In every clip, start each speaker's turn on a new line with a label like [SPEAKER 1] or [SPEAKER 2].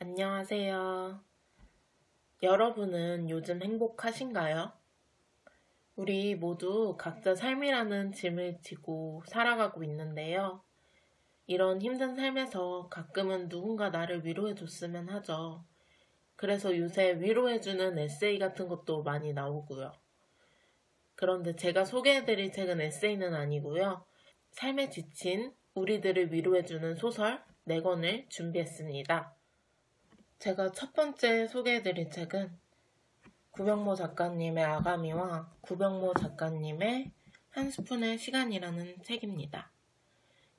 [SPEAKER 1] 안녕하세요. 여러분은 요즘 행복하신가요? 우리 모두 각자 삶이라는 짐을 지고 살아가고 있는데요. 이런 힘든 삶에서 가끔은 누군가 나를 위로해줬으면 하죠. 그래서 요새 위로해주는 에세이 같은 것도 많이 나오고요. 그런데 제가 소개해드릴 책은 에세이는 아니고요. 삶에 지친 우리들을 위로해주는 소설 4권을 준비했습니다. 제가 첫 번째 소개해드릴 책은 구병모 작가님의 아가미와 구병모 작가님의 한 스푼의 시간이라는 책입니다.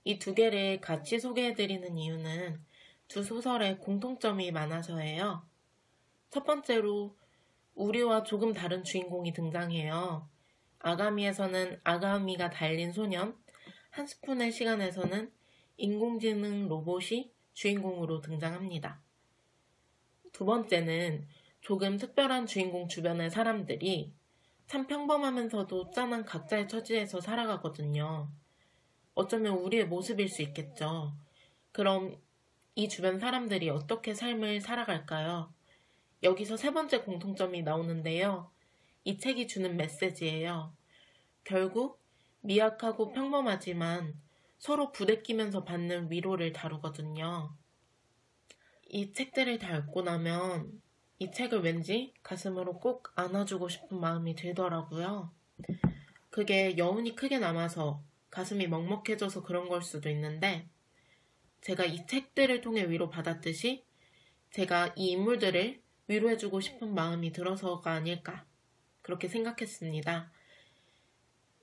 [SPEAKER 1] 이 두 개를 같이 소개해드리는 이유는 두 소설에 공통점이 많아서예요. 첫 번째로 우리와 조금 다른 주인공이 등장해요. 아가미에서는 아가미가 달린 소년, 한 스푼의 시간에서는 인공지능 로봇이 주인공으로 등장합니다. 두 번째는 조금 특별한 주인공 주변의 사람들이 참 평범하면서도 짠한 각자의 처지에서 살아가거든요. 어쩌면 우리의 모습일 수 있겠죠. 그럼 이 주변 사람들이 어떻게 삶을 살아갈까요? 여기서 세 번째 공통점이 나오는데요. 이 책이 주는 메시지예요. 결국 미약하고 평범하지만 서로 부대끼면서 받는 위로를 다루거든요. 이 책들을 다 읽고 나면 이 책을 왠지 가슴으로 꼭 안아주고 싶은 마음이 들더라고요. 그게 여운이 크게 남아서 가슴이 먹먹해져서 그런 걸 수도 있는데 제가 이 책들을 통해 위로받았듯이 제가 이 인물들을 위로해주고 싶은 마음이 들어서가 아닐까 그렇게 생각했습니다.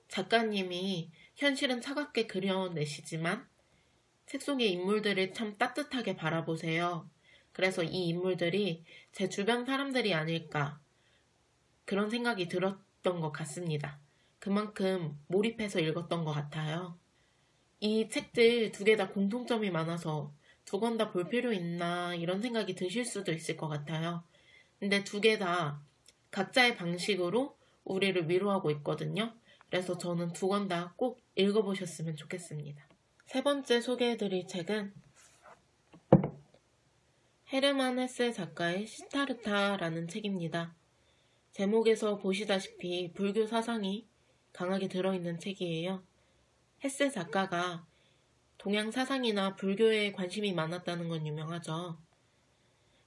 [SPEAKER 1] 작가님이 현실은 차갑게 그려내시지만 책 속의 인물들을 참 따뜻하게 바라보세요. 그래서 이 인물들이 제 주변 사람들이 아닐까 그런 생각이 들었던 것 같습니다. 그만큼 몰입해서 읽었던 것 같아요. 이 책들 두 개 다 공통점이 많아서 두 권 다 볼 필요 있나 이런 생각이 드실 수도 있을 것 같아요. 근데 두 개 다 각자의 방식으로 우리를 위로하고 있거든요. 그래서 저는 두 권 다 꼭 읽어보셨으면 좋겠습니다. 세 번째 소개해드릴 책은 헤르만 헤세 작가의 시타르타라는 책입니다. 제목에서 보시다시피 불교 사상이 강하게 들어있는 책이에요. 헤세 작가가 동양 사상이나 불교에 관심이 많았다는 건 유명하죠.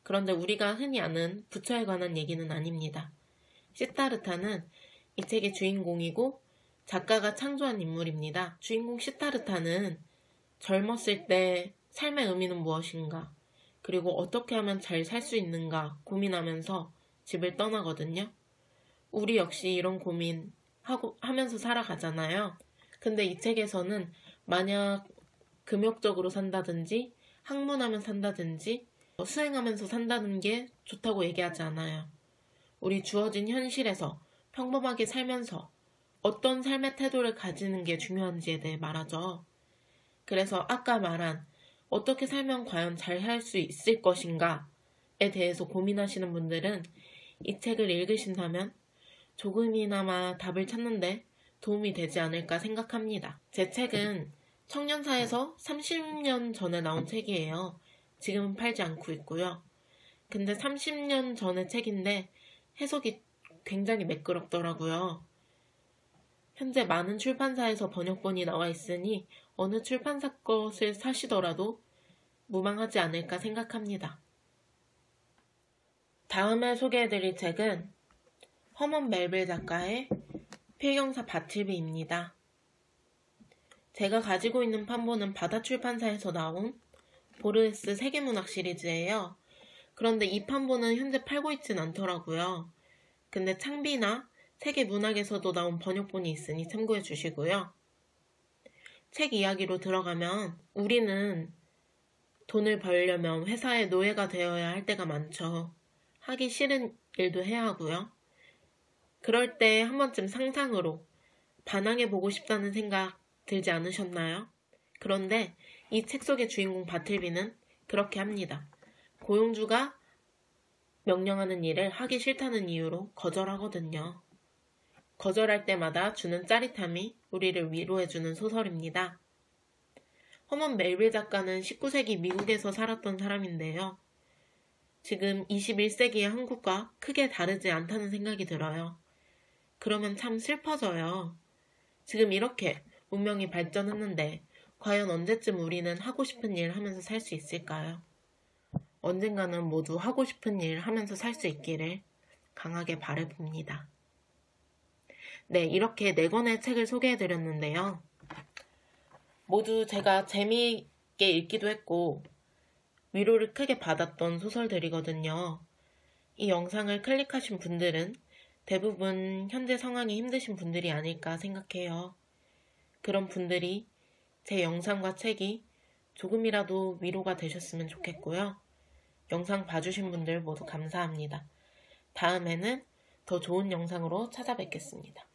[SPEAKER 1] 그런데 우리가 흔히 아는 부처에 관한 얘기는 아닙니다. 시타르타는 이 책의 주인공이고 작가가 창조한 인물입니다. 주인공 시타르타는 젊었을 때 삶의 의미는 무엇인가, 그리고 어떻게 하면 잘 살 수 있는가 고민하면서 집을 떠나거든요. 우리 역시 이런 고민하면서 살아가잖아요. 근데 이 책에서는 만약 금욕적으로 산다든지 학문하면 산다든지 수행하면서 산다는 게 좋다고 얘기하지 않아요. 우리 주어진 현실에서 평범하게 살면서 어떤 삶의 태도를 가지는 게 중요한지에 대해 말하죠. 그래서 아까 말한 어떻게 살면 과연 잘 살 수 있을 것인가에 대해서 고민하시는 분들은 이 책을 읽으신다면 조금이나마 답을 찾는데 도움이 되지 않을까 생각합니다. 제 책은 청년사에서 30년 전에 나온 책이에요. 지금은 팔지 않고 있고요. 근데 30년 전의 책인데 해석이 굉장히 매끄럽더라고요. 현재 많은 출판사에서 번역본이 나와 있으니 어느 출판사 것을 사시더라도 무방하지 않을까 생각합니다. 다음에 소개해드릴 책은 허먼 멜빌 작가의 필경사 바틀비입니다. 제가 가지고 있는 판본은 바다 출판사에서 나온 보르헤스 세계문학 시리즈예요. 그런데 이 판본은 현재 팔고 있진 않더라고요. 근데 창비나 세계문학에서도 나온 번역본이 있으니 참고해 주시고요. 책 이야기로 들어가면 우리는 돈을 벌려면 회사의 노예가 되어야 할 때가 많죠. 하기 싫은 일도 해야 하고요. 그럴 때 한 번쯤 상상으로 반항해보고 싶다는 생각 들지 않으셨나요? 그런데 이 책 속의 주인공 바틀비는 그렇게 합니다. 고용주가 명령하는 일을 하기 싫다는 이유로 거절하거든요. 거절할 때마다 주는 짜릿함이 우리를 위로해주는 소설입니다. 허먼 멜빌 작가는 19세기 미국에서 살았던 사람인데요. 지금 21세기의 한국과 크게 다르지 않다는 생각이 들어요. 그러면 참 슬퍼져요. 지금 이렇게 문명이 발전했는데 과연 언제쯤 우리는 하고 싶은 일 하면서 살 수 있을까요? 언젠가는 모두 하고 싶은 일 하면서 살 수 있기를 강하게 바라봅니다. 네, 이렇게 4권의 책을 소개해드렸는데요. 모두 제가 재미있게 읽기도 했고 위로를 크게 받았던 소설들이거든요. 이 영상을 클릭하신 분들은 대부분 현재 상황이 힘드신 분들이 아닐까 생각해요. 그런 분들이 제 영상과 책이 조금이라도 위로가 되셨으면 좋겠고요. 영상 봐주신 분들 모두 감사합니다. 다음에는 더 좋은 영상으로 찾아뵙겠습니다.